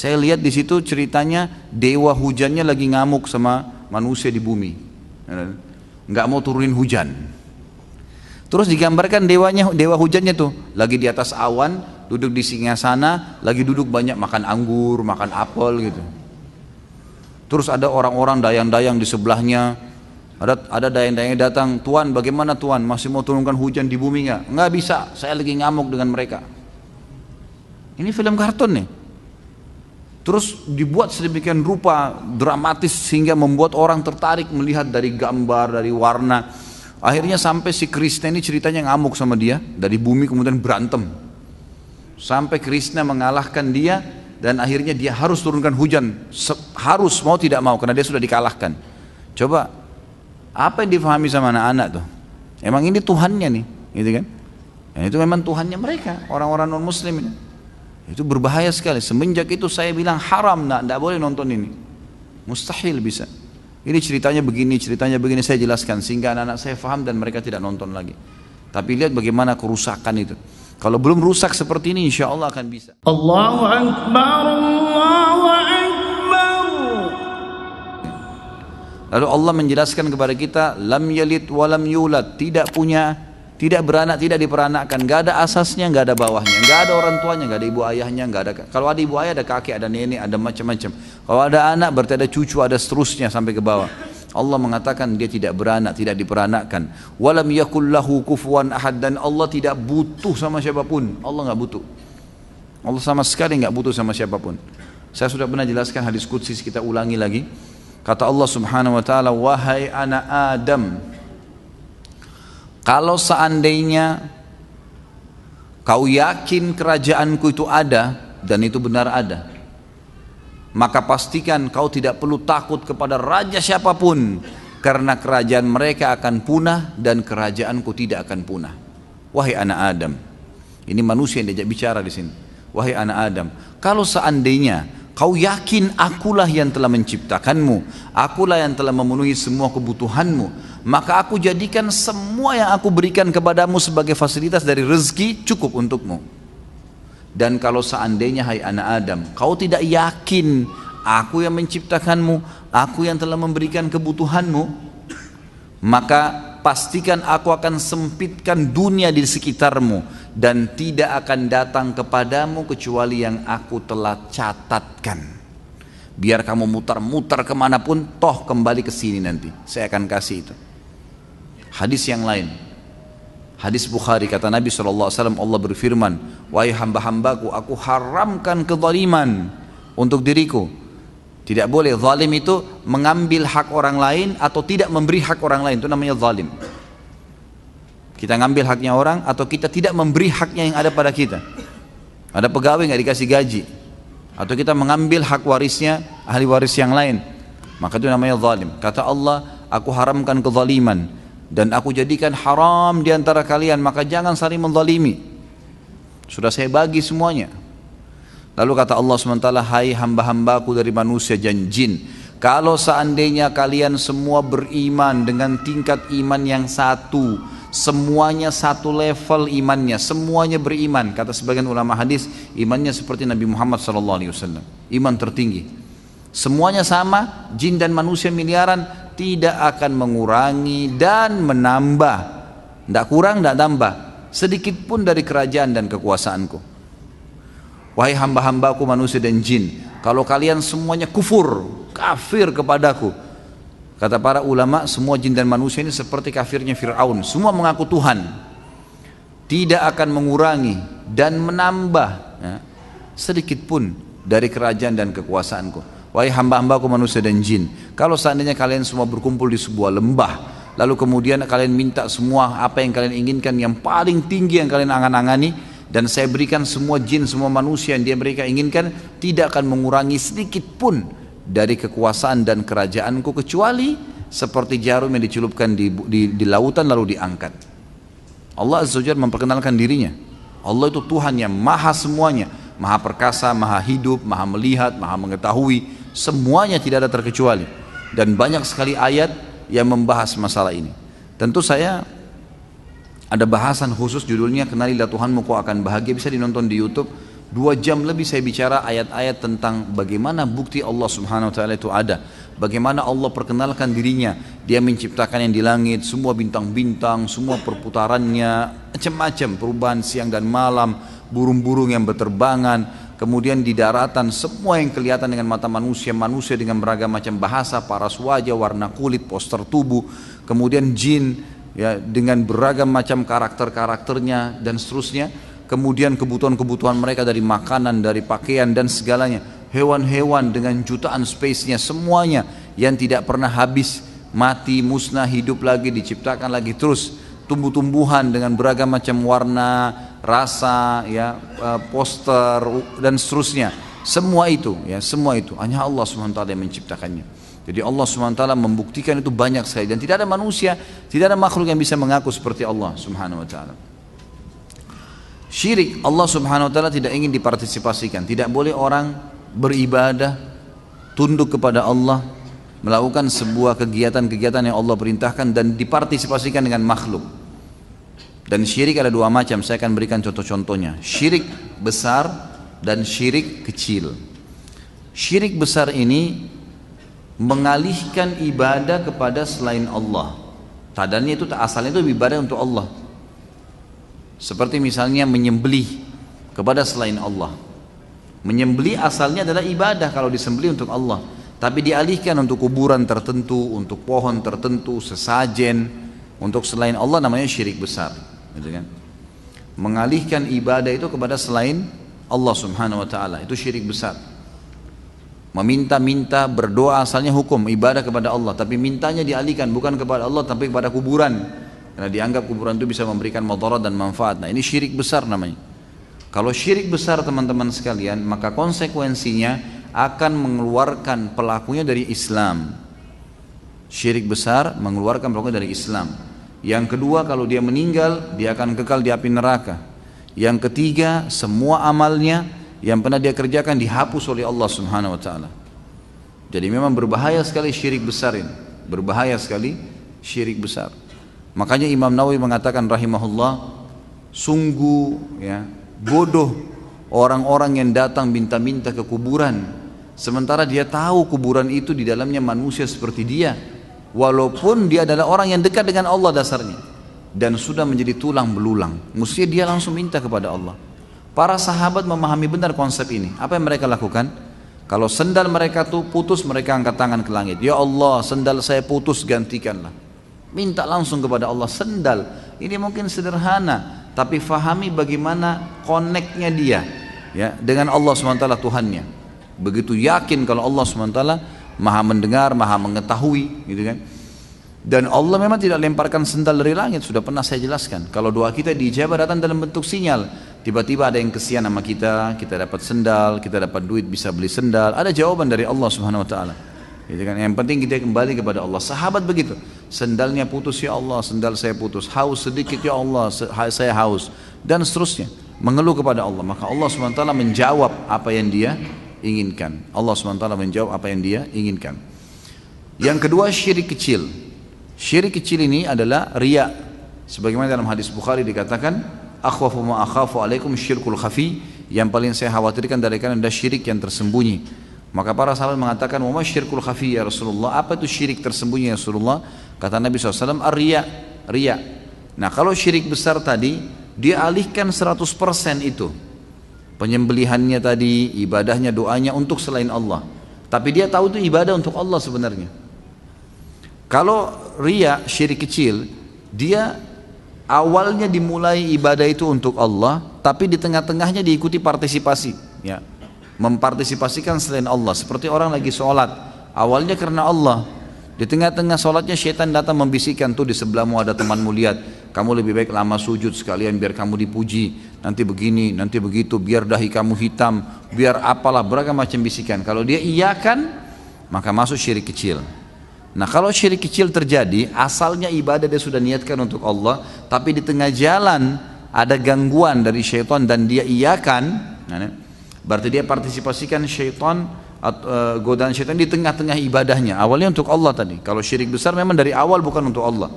Saya lihat di situ ceritanya dewa hujannya lagi ngamuk sama manusia di bumi, nggak mau turunin hujan. Terus digambarkan dewa hujannya tuh lagi di atas awan, duduk di singgasana, lagi duduk banyak makan anggur, makan apel gitu. Terus ada orang-orang dayang-dayang di sebelahnya, ada dayang-dayang datang, Tuan bagaimana Tuan, masih mau turunkan hujan di bumi nggak? Nggak bisa, saya lagi ngamuk dengan mereka. Ini film kartun nih. Terus dibuat sedemikian rupa dramatis sehingga membuat orang tertarik melihat dari gambar, dari warna. Akhirnya sampai si Krishna ini ceritanya ngamuk sama dia, dari bumi kemudian berantem. Sampai Krishna mengalahkan dia dan akhirnya dia harus turunkan hujan. Harus, mau tidak mau, karena dia sudah dikalahkan. Coba, apa yang difahami sama anak-anak tuh? Emang ini Tuhannya nih, gitu kan? Dan itu memang Tuhannya mereka, orang-orang non-muslim ini. Itu berbahaya sekali. Semenjak itu saya bilang haram, tidak boleh nonton ini. Mustahil bisa. Ini ceritanya begini, saya jelaskan sehingga anak-anak saya faham dan mereka tidak nonton lagi. Tapi lihat bagaimana kerusakan itu. Kalau belum rusak seperti ini, insya Allah akan bisa. Allahu Akbar, Allahu Akbar. Lalu Allah menjelaskan kepada kita, lam yalid walam yulad, tidak beranak, tidak diperanakkan, nggak ada asasnya, nggak ada bawahnya, nggak ada orang tuanya, nggak ada ibu ayahnya, nggak ada. Kalau ada ibu ayah, ada kakek, ada nenek, ada macam-macam. Kalau ada anak, berarti ada cucu, ada seterusnya sampai ke bawah. Allah mengatakan dia tidak beranak, tidak diperanakkan. Walam yakul lahu kufuwan ahad, dan Allah tidak butuh sama siapapun. Allah nggak butuh. Allah sama sekali nggak butuh sama siapapun. Saya sudah pernah jelaskan hadis qudsi, kita ulangi lagi. Kata Allah Subhanahu wa taala, wahai anak Adam, kalau seandainya kau yakin kerajaanku itu ada, dan itu benar ada, maka pastikan kau tidak perlu takut kepada raja siapapun, karena kerajaan mereka akan punah dan kerajaanku tidak akan punah. Wahai anak Adam, ini manusia yang diajak bicara di sini. Wahai anak Adam, kalau seandainya kau yakin akulah yang telah menciptakanmu, akulah yang telah memenuhi semua kebutuhanmu, maka aku jadikan semua yang aku berikan kepadamu sebagai fasilitas dari rezeki cukup untukmu. Dan kalau seandainya hai anak Adam, kau tidak yakin aku yang menciptakanmu, aku yang telah memberikan kebutuhanmu, maka pastikan aku akan sempitkan dunia di sekitarmu dan tidak akan datang kepadamu kecuali yang aku telah catatkan. Biar kamu mutar-mutar kemanapun, toh kembali ke sini nanti, saya akan kasih itu. Hadis yang lain, hadis Bukhari, kata Nabi SAW, Allah berfirman, wahai hamba-hambaku, aku haramkan kezaliman untuk diriku. Tidak boleh, zalim itu mengambil hak orang lain atau tidak memberi hak orang lain, itu namanya zalim. Kita ngambil haknya orang atau kita tidak memberi haknya yang ada pada kita. Ada pegawai nggak dikasih gaji, atau kita mengambil hak warisnya, ahli waris yang lain, maka itu namanya zalim. Kata Allah, aku haramkan kezaliman dan aku jadikan haram di antara kalian, maka jangan saling menzalimi. Sudah saya bagi semuanya. Lalu kata Allah SWT, hai hamba-hambaku dari manusia dan jin, kalau seandainya kalian semua beriman dengan tingkat iman yang satu, semuanya satu level imannya, semuanya beriman, kata sebagian ulama hadis, imannya seperti Nabi Muhammad SAW, iman tertinggi. Semuanya sama, jin dan manusia miliaran, tidak akan mengurangi dan menambah, tidak kurang, tidak tambah sedikit pun dari kerajaan dan kekuasaanku. Wahai hamba-hambaku manusia dan jin, kalau kalian semuanya kafir kepadaku, kata para ulama, semua jin dan manusia ini seperti kafirnya Fir'aun, semua mengaku Tuhan, tidak akan mengurangi dan menambah sedikit pun dari kerajaan dan kekuasaanku. Wahai hamba-hambaku manusia dan jin, kalau seandainya kalian semua berkumpul di sebuah lembah, lalu kemudian kalian minta semua apa yang kalian inginkan, yang paling tinggi yang kalian angan-angani, dan saya berikan semua jin, semua manusia yang mereka inginkan, tidak akan mengurangi sedikit pun dari kekuasaan dan kerajaanku, kecuali seperti jarum yang dicelupkan di lautan lalu diangkat. Allah Azza wa Jalla memperkenalkan dirinya. Allah itu Tuhan yang maha semuanya, maha perkasa, maha hidup, maha melihat, maha mengetahui, semuanya tidak ada terkecuali. Dan banyak sekali ayat yang membahas masalah ini. Tentu saya ada bahasan khusus judulnya Kenalilah Tuhanmu Kau Akan Bahagia, bisa dinonton di YouTube. 2 jam lebih saya bicara ayat-ayat tentang bagaimana bukti Allah subhanahu wa ta'ala itu ada. Bagaimana Allah perkenalkan dirinya. Dia menciptakan yang di langit, semua bintang-bintang, semua perputarannya, macam-macam, perubahan siang dan malam, burung-burung yang berterbangan. Kemudian di daratan semua yang kelihatan dengan mata manusia, manusia dengan beragam macam bahasa, paras wajah, warna kulit, postur tubuh. Kemudian jin ya dengan beragam macam karakter-karakternya dan seterusnya. Kemudian kebutuhan-kebutuhan mereka dari makanan, dari pakaian dan segalanya. Hewan-hewan dengan jutaan spesiesnya semuanya yang tidak pernah habis, mati, musnah, hidup lagi, diciptakan lagi terus. Tumbuh-tumbuhan dengan beragam macam warna, rasa, ya, poster dan seterusnya. Semua itu, ya, semua itu hanya Allah SWT yang menciptakannya. Jadi Allah SWT membuktikan itu banyak sekali dan tidak ada manusia, tidak ada makhluk yang bisa mengaku seperti Allah SWT. Syirik Allah Subhanahu wa taala tidak ingin dipartisipasikan. Tidak boleh orang beribadah tunduk kepada Allah, melakukan sebuah kegiatan-kegiatan yang Allah perintahkan dan dipartisipasikan dengan makhluk. Dan syirik ada 2 macam, saya akan berikan contoh-contohnya. Syirik besar dan syirik kecil. Syirik besar ini mengalihkan ibadah kepada selain Allah. Tadanya itu asalnya itu ibadah untuk Allah. Seperti misalnya menyembelih kepada selain Allah. Menyembelih asalnya adalah ibadah kalau disembelih untuk Allah, tapi dialihkan untuk kuburan tertentu, untuk pohon tertentu, sesajen, untuk selain Allah, namanya syirik besar, gitu kan? Mengalihkan ibadah itu kepada selain Allah Subhanahu wa taala, itu syirik besar. Meminta-minta, berdoa asalnya hukum ibadah kepada Allah, tapi mintanya dialihkan bukan kepada Allah tapi kepada kuburan, karena dianggap kuburan itu bisa memberikan mudarat dan manfaat. Nah, ini syirik besar namanya. Kalau syirik besar teman-teman sekalian, maka konsekuensinya akan mengeluarkan pelakunya dari Islam. Syirik besar mengeluarkan pelakunya dari Islam. Yang kedua, kalau dia meninggal, dia akan kekal di api neraka. Yang ketiga, semua amalnya yang pernah dia kerjakan dihapus oleh Allah Subhanahu wa taala. Jadi memang berbahaya sekali syirik besar ini. Berbahaya sekali syirik besar. Makanya Imam Nawawi mengatakan rahimahullah, sungguh ya bodoh orang-orang yang datang minta-minta ke kuburan, sementara dia tahu kuburan itu di dalamnya manusia seperti dia, walaupun dia adalah orang yang dekat dengan Allah dasarnya dan sudah menjadi tulang belulang. Mestinya dia langsung minta kepada Allah. Para sahabat memahami benar konsep ini. Apa yang mereka lakukan? Kalau sendal mereka tuh putus, mereka angkat tangan ke langit, ya Allah, sendal saya putus, gantikanlah. Minta langsung kepada Allah. Sendal ini mungkin sederhana, tapi fahami bagaimana koneknya dia ya dengan Allah SWT Tuhannya. Begitu yakin kalau Allah SWT maha mendengar, maha mengetahui, gitu kan. Dan Allah memang tidak lemparkan sendal dari langit, sudah pernah saya jelaskan. Kalau doa kita diijabah datang dalam bentuk sinyal. Tiba-tiba ada yang kesian sama kita dapat sendal, kita dapat duit bisa beli sendal, ada jawaban dari Allah Subhanahu wa taala. Gitu kan? Yang penting kita kembali kepada Allah. Sahabat begitu, sendalnya putus, ya Allah sendal saya putus, haus sedikit, ya Allah saya haus, dan seterusnya, mengeluh kepada Allah. Maka Allah SWT menjawab apa yang dia inginkan. Allah SWT menjawab apa yang dia inginkan. Yang kedua, syirik kecil. Syirik kecil ini adalah riya. Sebagaimana dalam hadis Bukhari dikatakan, akhwafu ma akhafu alaikum syirkul khafi, yang paling saya khawatirkan dari kalian adalah syirik yang tersembunyi. Maka para sahabat mengatakan, wa ma syirkul khafi ya Rasulullah, apa itu syirik tersembunyi ya Rasulullah? Kata Nabi SAW, ar-riya, riya. Nah, kalau syirik besar tadi, dia alihkan 100% itu, penyembelihannya tadi, ibadahnya, doanya untuk selain Allah, tapi dia tahu itu ibadah untuk Allah sebenarnya. Kalau riya, syirik kecil, dia awalnya dimulai ibadah itu untuk Allah, tapi di tengah-tengahnya diikuti partisipasi, ya, mempartisipasikan selain Allah. Seperti orang lagi sholat, awalnya karena Allah, di tengah-tengah sholatnya syaitan datang membisikkan, tuh di sebelahmu ada temanmu, lihat, kamu lebih baik lama sujud sekalian biar kamu dipuji, nanti begini, nanti begitu, biar dahi kamu hitam, biar apalah, beragam macam bisikan. Kalau dia iyakan, maka masuk syirik kecil. Nah, kalau syirik kecil terjadi, asalnya ibadah dia sudah niatkan untuk Allah, tapi di tengah jalan ada gangguan dari syaitan dan dia iyakan, berarti dia partisipasikan syaitan, godaan syaitan di tengah-tengah ibadahnya. Awalnya untuk Allah tadi. Kalau syirik besar memang dari awal bukan untuk Allah,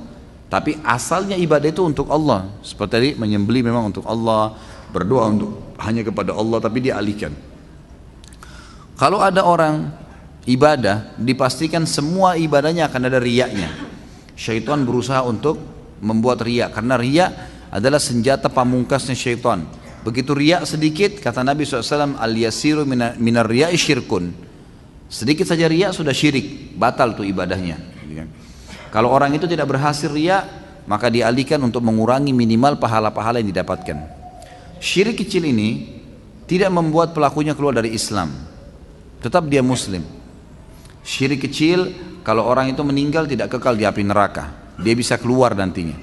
tapi asalnya ibadah itu untuk Allah. Seperti tadi, menyembelih memang untuk Allah, berdoa untuk hanya kepada Allah tapi dia alihkan. Kalau ada orang ibadah, dipastikan semua ibadahnya akan ada riyaknya. Syaitan berusaha untuk membuat riyak, karena riyak adalah senjata pamungkasnya syaitan. Begitu riyak sedikit, kata Nabi SAW, al-yasiru minar riya'i syirkun. Sedikit saja riyak sudah syirik, batal tuh ibadahnya. Kalau orang itu tidak berhasil riyak, maka dialihkan untuk mengurangi minimal pahala-pahala yang didapatkan. Syirik kecil ini tidak membuat pelakunya keluar dari Islam, tetap dia muslim. Syirik kecil, kalau orang itu meninggal tidak kekal di api neraka, dia bisa keluar nantinya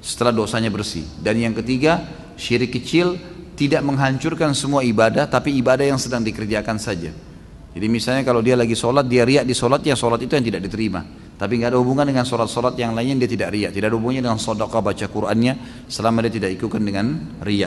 setelah dosanya bersih. Dan yang ketiga, syirik kecil tidak menghancurkan semua ibadah, tapi ibadah yang sedang dikerjakan saja. Jadi misalnya kalau dia lagi sholat, dia riak di sholatnya, sholat itu yang tidak diterima, tapi nggak ada hubungan dengan sholat-sholat yang lainnya, dia tidak riak. Tidak ada hubungannya dengan sedekah, baca Qur'annya, selama dia tidak ikutkan dengan riak.